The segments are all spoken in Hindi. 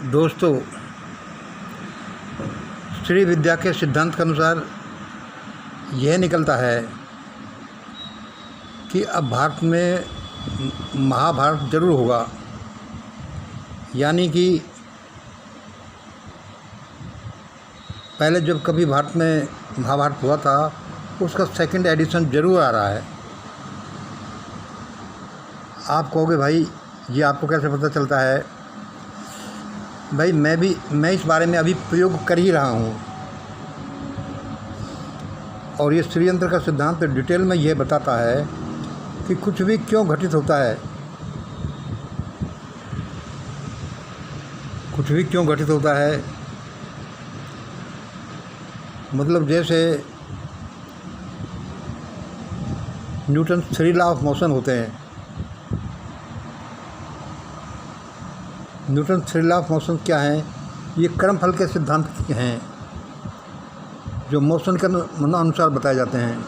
दोस्तों, श्री विद्या के सिद्धांत के अनुसार यह निकलता है कि अब भारत में महाभारत जरूर होगा। यानी कि पहले जब कभी भारत में महाभारत हुआ था उसका सेकंड एडिशन जरूर आ रहा है। आप कहोगे भाई ये आपको कैसे पता चलता है? भाई मैं इस बारे में अभी प्रयोग कर ही रहा हूँ और ये श्रीयंत्र का सिद्धांत डिटेल में यह बताता है कि कुछ भी क्यों घटित होता है, कुछ भी क्यों घटित होता है। मतलब जैसे न्यूटन 3 लॉ ऑफ मोशन होते हैं। न्यूटन 3 लॉ ऑफ मोशन क्या है? ये कर्मफल के सिद्धांत हैं जो मोशन के अनुसार बताए जाते हैं।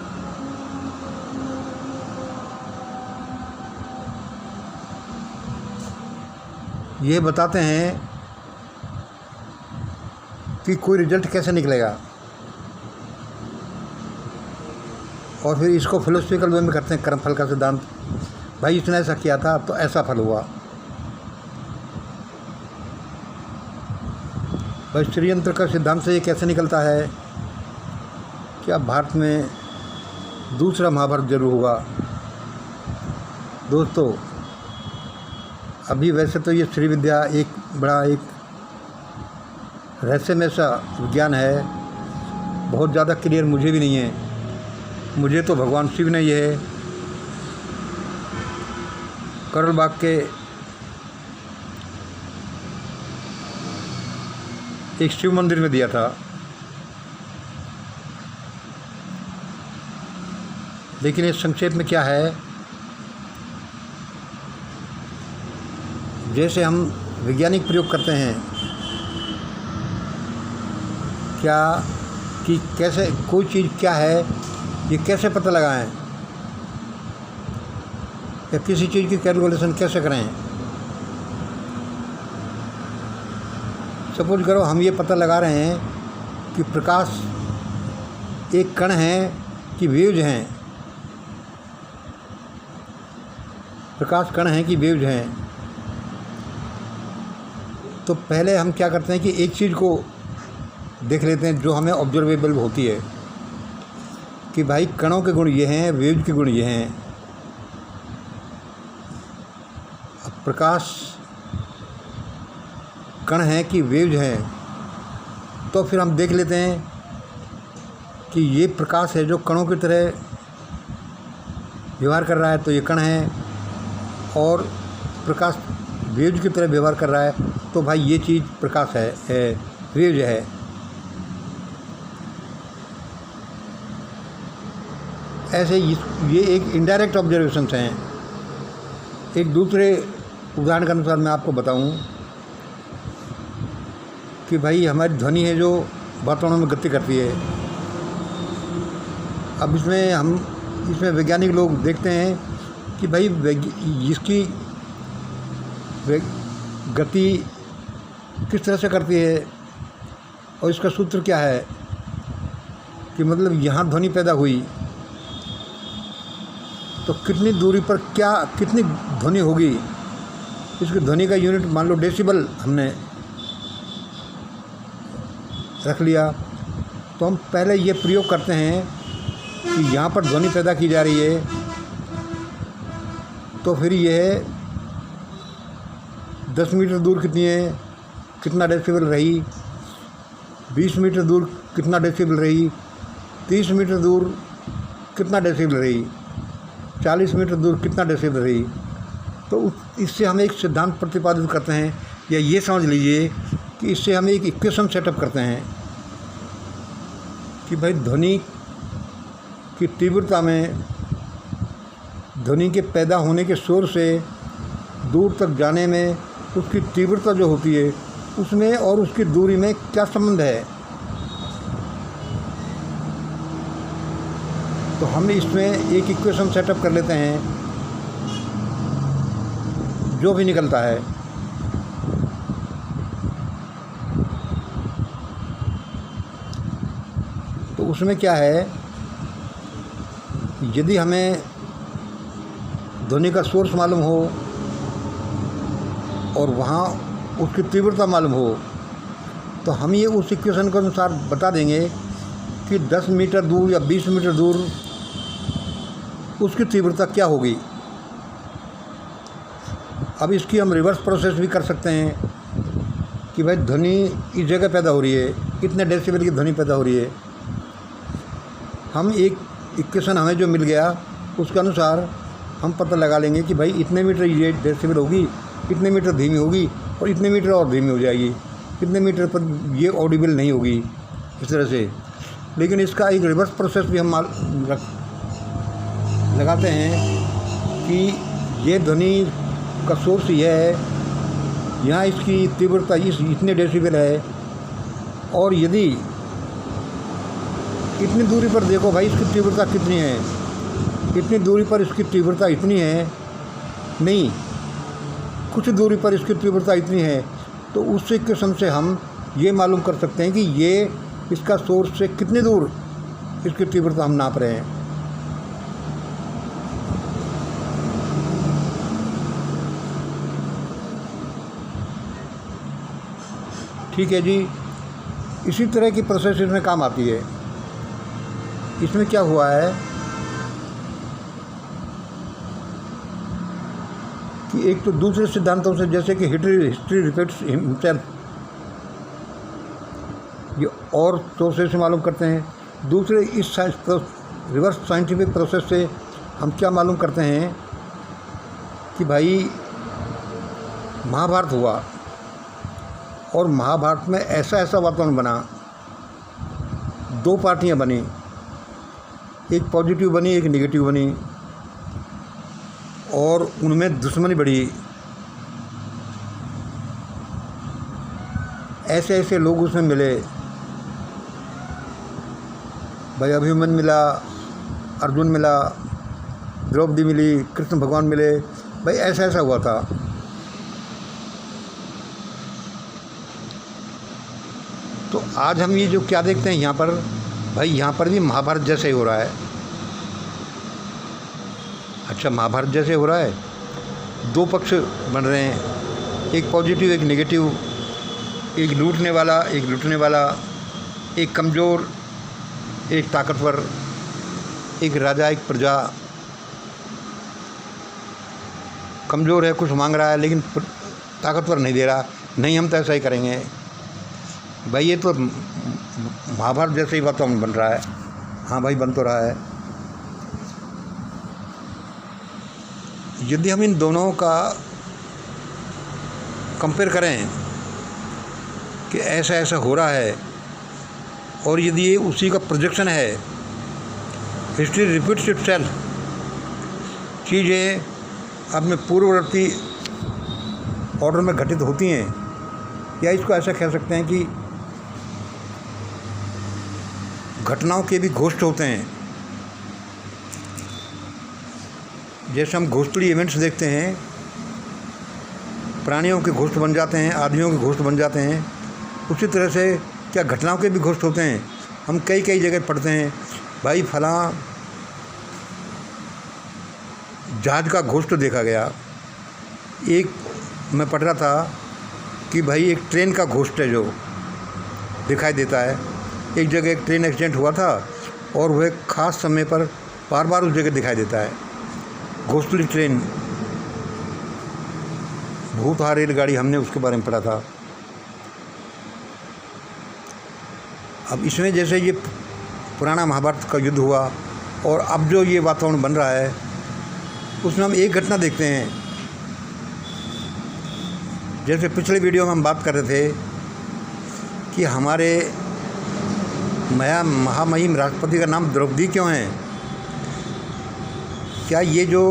ये बताते हैं कि कोई रिजल्ट कैसे निकलेगा और फिर इसको फिलोसफिकल वे में करते हैं कर्मफल का सिद्धांत। भाई इसने ऐसा किया था तो ऐसा फल हुआ। भाई श्रीयंत्र का सिद्धांत से ये कैसे निकलता है कि अब भारत में दूसरा महाभारत जरूर होगा। दोस्तों, अभी वैसे तो ये श्री विद्या एक बड़ा एक रहस्यमय सा विज्ञान है, बहुत ज़्यादा क्लियर मुझे भी नहीं है। मुझे तो भगवान शिव ने यह करोल बाग के एक शिव मंदिर में दिया था। लेकिन इस संक्षेप में क्या है, जैसे हम वैज्ञानिक प्रयोग करते हैं क्या कि कैसे कोई चीज़ क्या है ये कैसे पता लगाएं या किसी चीज़ की कैलकुलेशन कैसे करें। सपोज करो हम ये पता लगा रहे हैं कि प्रकाश एक कण है कि वेव्स हैं, प्रकाश कण हैं कि वेव्स हैं। तो पहले हम क्या करते हैं कि एक चीज़ को देख लेते हैं जो हमें ऑब्जर्वेबल होती है कि भाई कणों के गुण ये हैं, वेव्स के गुण ये हैं। अब प्रकाश कण हैं कि वेव्स हैं, तो फिर हम देख लेते हैं कि ये प्रकाश है जो कणों की तरह व्यवहार कर रहा है तो ये कण है, और प्रकाश वेव्स की तरह व्यवहार कर रहा है तो भाई ये चीज़ प्रकाश है वेव्स है। ऐसे ये एक इनडायरेक्ट ऑब्जर्वेशंस हैं। एक दूसरे उदाहरण के अनुसार मैं आपको बताऊं कि भाई हमारी ध्वनि है जो वातावरण में गति करती है। अब इसमें वैज्ञानिक लोग देखते हैं कि भाई इसकी गति किस तरह से करती है और इसका सूत्र क्या है कि मतलब यहाँ ध्वनि पैदा हुई तो कितनी दूरी पर कितनी ध्वनि होगी। इसकी ध्वनि का यूनिट मान लो डेसिबल हमने रख लिया, तो हम पहले ये प्रयोग करते हैं कि यहाँ पर ध्वनि पैदा की जा रही है तो फिर यह 10 मीटर दूर कितनी है, कितना डेसिबल रही, 20 मीटर दूर कितना डेसिबल रही, 30 मीटर दूर कितना डेसिबल रही, 40 मीटर दूर कितना डेसिबल रही। तो इससे हम एक सिद्धांत प्रतिपादित करते हैं, या ये समझ लीजिए कि इससे हम एक इक्वेशन सेटअप करते हैं कि भाई ध्वनि की तीव्रता में ध्वनि के पैदा होने के शोर से दूर तक जाने में उसकी तीव्रता जो होती है उसमें और उसकी दूरी में क्या संबंध है। तो हम इसमें एक इक्वेशन सेटअप कर लेते हैं, जो भी निकलता है उसमें क्या है, यदि हमें ध्वनि का सोर्स मालूम हो और वहाँ उसकी तीव्रता मालूम हो, तो हम ये उस इक्वेशन के अनुसार बता देंगे कि 10 मीटर दूर या 20 मीटर दूर उसकी तीव्रता क्या होगी। अब इसकी हम रिवर्स प्रोसेस भी कर सकते हैं कि भाई ध्वनि इस जगह पैदा हो रही है, इतने डेसिबल की ध्वनि पैदा हो रही है। हम एक इक्वेशन हमें जो मिल गया उसके अनुसार हम पता लगा लेंगे कि भाई इतने मीटर ये डेसिबल होगी, इतने मीटर धीमी होगी और इतने मीटर और धीमी हो जाएगी, इतने मीटर पर ये ऑडिबल नहीं होगी, इस तरह से। लेकिन इसका एक रिवर्स प्रोसेस भी हम लगाते हैं कि ये ध्वनि का सोर्स यह है, यहाँ इसकी तीव्रता इतने डेसिबल है, और यदि इतनी दूरी पर देखो भाई इसकी तीव्रता कितनी है, इतनी दूरी पर इसकी तीव्रता इतनी है, नहीं कुछ दूरी पर इसकी तीव्रता इतनी है, तो उस इक्वेशन से हम ये मालूम कर सकते हैं कि ये इसका सोर्स से कितनी दूर इसकी तीव्रता हम नाप रहे हैं। ठीक है जी, इसी तरह की प्रोसेस इसमें काम आती है। इसमें क्या हुआ है कि एक तो दूसरे सिद्धांतों से, जैसे कि हिस्ट्री रिपीट्स हिमसेल्फ, ये और सोर्सेस से मालूम करते हैं। दूसरे इस रिवर्स साइंटिफिक प्रोसेस से हम क्या मालूम करते हैं कि भाई महाभारत हुआ और महाभारत में ऐसा ऐसा वातावरण बना, दो पार्टियां बनी, एक पॉजिटिव बनी एक नेगेटिव बनी, और उनमें दुश्मनी बढ़ी। ऐसे ऐसे लोग उसमें मिले, भाई अभिमन्यु मिला, अर्जुन मिला, द्रौपदी मिली, कृष्ण भगवान मिले, भाई ऐसा ऐसा हुआ था। तो आज हम ये जो क्या देखते हैं यहाँ पर, भाई यहाँ पर भी महाभारत जैसे ही हो रहा है। अच्छा, महाभारत जैसे हो रहा है, दो पक्ष बन रहे हैं, एक पॉजिटिव एक नेगेटिव, एक लूटने वाला एक लूटने वाला, एक कमज़ोर एक ताकतवर, एक राजा एक प्रजा। कमज़ोर है, कुछ मांग रहा है, लेकिन ताकतवर नहीं दे रहा, नहीं हम तो ऐसा ही करेंगे। भाई ये तो महाभारत जैसे ही वातावरण बन रहा है। हाँ भाई, बन तो रहा है। यदि हम इन दोनों का कंपेयर करें कि ऐसा ऐसा हो रहा है, और यदि ये उसी का प्रोजेक्शन है, हिस्ट्री रिपीट्स इटसेल्फ, चीज़ें अपने पूर्ववर्ती ऑर्डर में घटित होती हैं, या इसको ऐसा कह सकते हैं कि घटनाओं के भी घोस्ट होते हैं। जैसे हम घोस्टली इवेंट्स देखते हैं, प्राणियों के घोस्ट बन जाते हैं, आदमियों के घोस्ट बन जाते हैं, उसी तरह से क्या घटनाओं के भी घोस्ट होते हैं। हम कई कई जगह पढ़ते हैं, भाई फलां जहाज का घोस्ट देखा गया। एक मैं पढ़ रहा था कि भाई एक ट्रेन का घोस्ट है जो दिखाई देता है। एक जगह एक ट्रेन एक्सीडेंट हुआ था और वह ख़ास समय पर बार बार उस जगह दिखाई देता है। घोस्टली ट्रेन, भूतहा रेलगाड़ी, हमने उसके बारे में पढ़ा था। अब इसमें जैसे ये पुराना महाभारत का युद्ध हुआ और अब जो ये वातावरण बन रहा है, उसमें हम एक घटना देखते हैं। जैसे पिछले वीडियो में हम बात कर रहे थे कि हमारे महामहिम राष्ट्रपति का नाम द्रौपदी क्यों है। क्या ये जो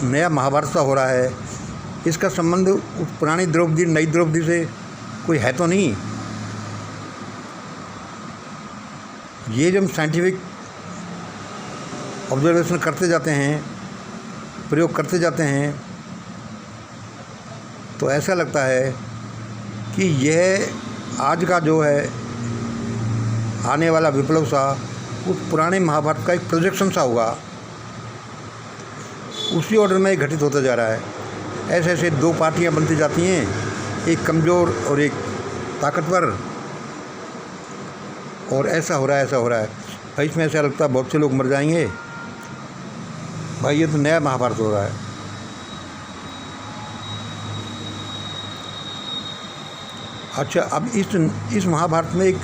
नया महाभारत सा हो रहा है, इसका संबंध उस पुरानी द्रौपदी नई द्रौपदी से कोई है तो नहीं। ये जब साइंटिफिक ऑब्जर्वेशन करते जाते हैं, प्रयोग करते जाते हैं, तो ऐसा लगता है कि यह आज का जो है आने वाला विप्लव सा उस पुराने महाभारत का एक प्रोजेक्शन सा होगा, उसी ऑर्डर में घटित होता जा रहा है। ऐसे ऐसे दो पार्टियां बनती जाती हैं, एक कमज़ोर और एक ताकतवर, और ऐसा हो रहा है, ऐसा हो रहा है भाई। इसमें ऐसा लगता है बहुत से लोग मर जाएंगे भाई, ये तो नया महाभारत हो रहा है। अच्छा, अब इस महाभारत में एक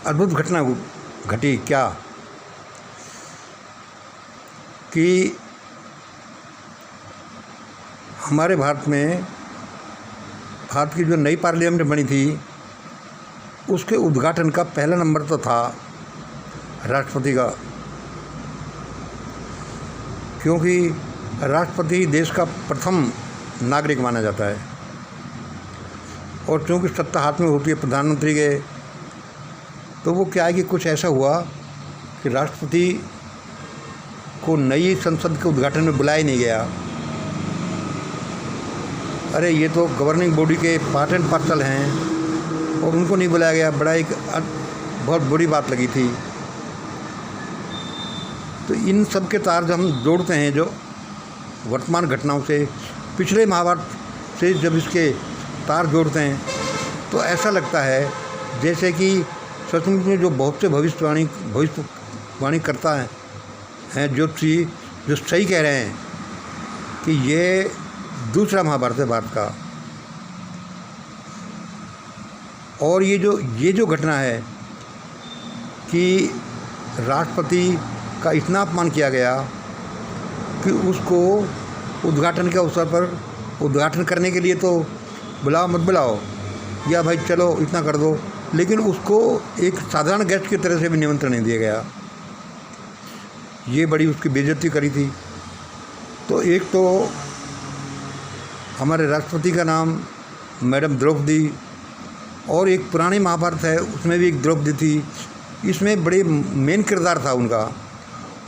अद्भुत घटना घटी क्या कि हमारे भारत की जो नई पार्लियामेंट बनी थी उसके उद्घाटन का पहला नंबर तो था राष्ट्रपति का, क्योंकि राष्ट्रपति देश का प्रथम नागरिक माना जाता है। और चूँकि सत्ता हाथ में होती है प्रधानमंत्री के, तो वो क्या है कि कुछ ऐसा हुआ कि राष्ट्रपति को नई संसद के उद्घाटन में बुलाया नहीं गया। अरे ये तो गवर्निंग बॉडी के पार्ट एंड पार्सल हैं और उनको नहीं बुलाया गया, बड़ा एक बहुत बुरी बात लगी थी। तो इन सब के तार जब हम जोड़ते हैं, जो वर्तमान घटनाओं से, पिछले महाभारत से जब इसके तार जोड़ते हैं, तो ऐसा लगता है जैसे कि सचमुच में जो बहुत से भविष्यवाणी करता हैं ज्योतिषी, जो सही कह रहे हैं कि ये दूसरा महाभारत है भारत का। और ये जो घटना है कि राष्ट्रपति का इतना अपमान किया गया कि उसको उद्घाटन के अवसर पर उद्घाटन करने के लिए तो बुलाओ मत बुलाओ, या भाई चलो इतना कर दो, लेकिन उसको एक साधारण गेस्ट की तरह से भी निमंत्रण नहीं दिया गया। ये बड़ी उसकी बेइज्जती करी थी। तो एक तो हमारे राष्ट्रपति का नाम मैडम द्रौपदी, और एक पुराने महाभारत है उसमें भी एक द्रौपदी थी, इसमें बड़े मेन किरदार था उनका,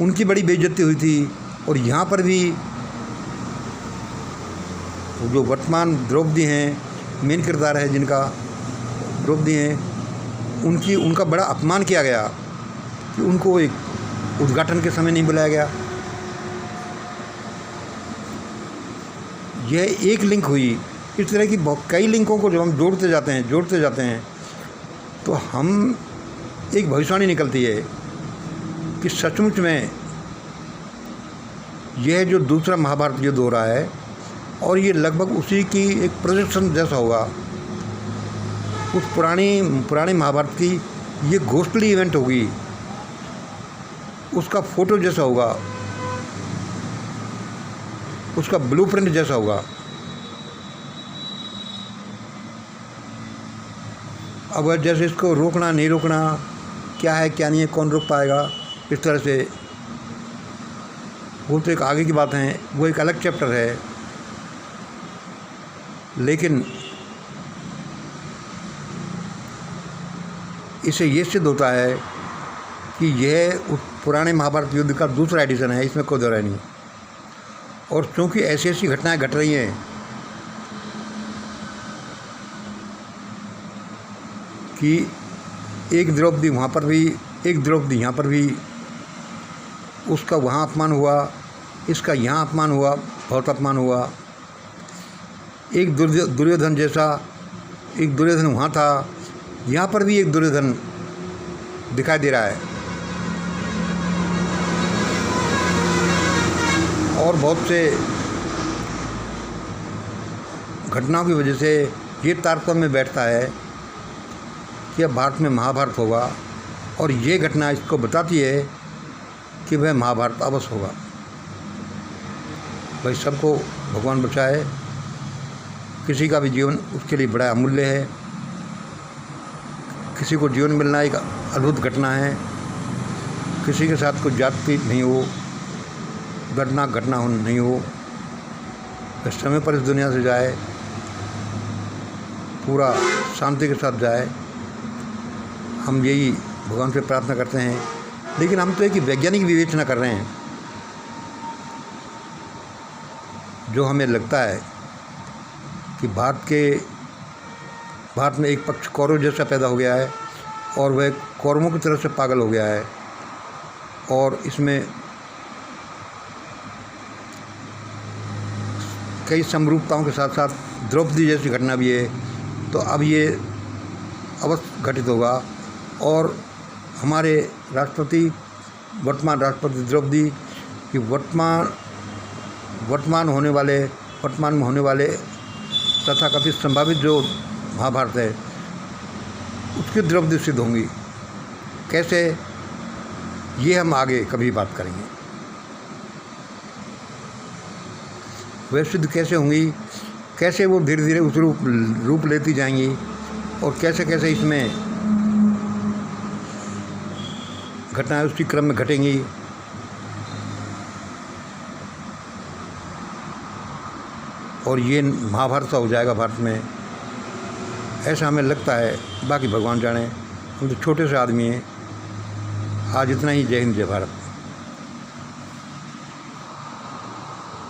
उनकी बड़ी बेइज्जती हुई थी। और यहाँ पर भी जो वर्तमान द्रौपदी हैं, मेन किरदार है जिनका द्रौपदी हैं, उनका बड़ा अपमान किया गया कि उनको एक उद्घाटन के समय नहीं बुलाया गया। यह एक लिंक हुई। इस तरह की कई लिंकों को जब हम जोड़ते जाते हैं तो हम एक भविष्यवाणी निकलती है कि सचमुच में यह जो दूसरा महाभारत युद्ध हो रहा है, और ये लगभग उसी की एक प्रोजेक्शन जैसा होगा। उस पुराने महाभारत की ये घोस्टली इवेंट होगी, उसका फोटो जैसा होगा, उसका ब्लूप्रिंट जैसा होगा। अब जैसे इसको रोकना नहीं रोकना, क्या है क्या नहीं है, कौन रोक पाएगा, इस तरह से वो तो एक आगे की बात है, वो एक अलग चैप्टर है। लेकिन इससे ये सिद्ध होता है कि यह उस पुराने महाभारत युद्ध का दूसरा एडिशन है, इसमें कोई दो राय नहीं। और चूँकि ऐसी ऐसी घटनाएं घट रही हैं कि एक द्रौपदी वहाँ पर भी, एक द्रौपदी यहाँ पर भी, उसका वहाँ अपमान हुआ, इसका यहाँ अपमान हुआ, बहुत अपमान हुआ। एक दुर्योधन जैसा एक दुर्योधन वहाँ था, यहाँ पर भी एक दुर्योधन दिखाई दे रहा है। और बहुत से घटनाओं की वजह से ये तारतम्य में बैठता है कि अब भारत में महाभारत होगा, और ये घटना इसको बताती है कि वह महाभारत अवश्य होगा। भाई सबको भगवान बचाए, किसी का भी जीवन उसके लिए बड़ा अमूल्य है। किसी को जीवन मिलना एक अद्भुत घटना है। किसी के साथ कोई जाति नहीं हो, घटना नहीं हो, इस समय पर इस दुनिया से जाए, पूरा शांति के साथ जाए, हम यही भगवान से प्रार्थना करते हैं। लेकिन हम तो एक वैज्ञानिक विवेचना कर रहे हैं, जो हमें लगता है कि भारत में एक पक्ष कौरव जैसा पैदा हो गया है और वह कौरवों की तरफ से पागल हो गया है। और इसमें कई समरूपताओं के साथ साथ द्रौपदी जैसी घटना भी है। तो अब ये अवश्य घटित होगा और हमारे राष्ट्रपति, वर्तमान राष्ट्रपति द्रौपदी की वर्तमान में होने वाले तथाकथित संभावित जो महाभारत है उसकी द्रौपदी सिद्ध होंगी। कैसे, ये हम आगे कभी बात करेंगे। वह सिद्ध कैसे होंगी, कैसे वो धीरे धीरे उस रूप लेती जाएंगी और कैसे कैसे इसमें घटनाएं उसी क्रम में घटेंगी। और ये महाभारत सा हो जाएगा भारत में, ऐसा हमें लगता है। बाकी भगवान जाने, हम तो छोटे से आदमी हैं। आज इतना ही। जय हिंद, जय भारत।